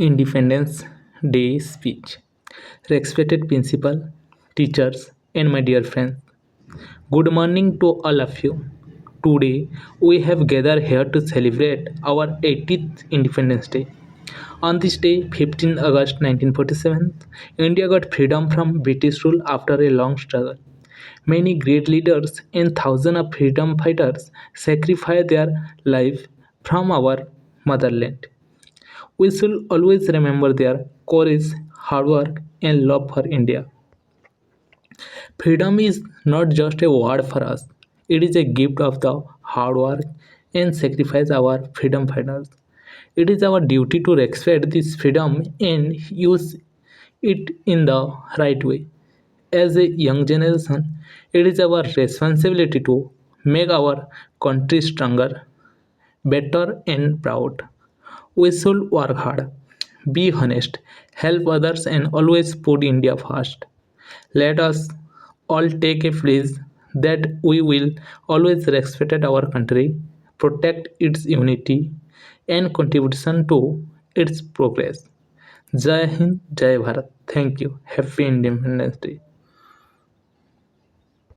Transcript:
Independence Day speech. Respected principal, teachers, and my dear friends, good morning to all of you. Today, we have gathered here to celebrate our 80th Independence Day. On this day, 15 August 1947, India got freedom from British rule after a long struggle. Many great leaders and thousands of freedom fighters sacrificed their life from our motherland. We should always remember their courage, hard work, and love for India. Freedom is not just a word for us, it is a gift of the hard work and sacrifice our freedom fighters. It is our duty to respect this freedom and use it in the right way. As a young generation, it is our responsibility to make our country stronger, better, and proud. We should work hard, be honest, help others, and always put India first. Let us all take a pledge that we will always respect our country, protect its unity, and contribution to its progress. Jai Hind, Jai Bharat. Thank you. Happy Independence Day.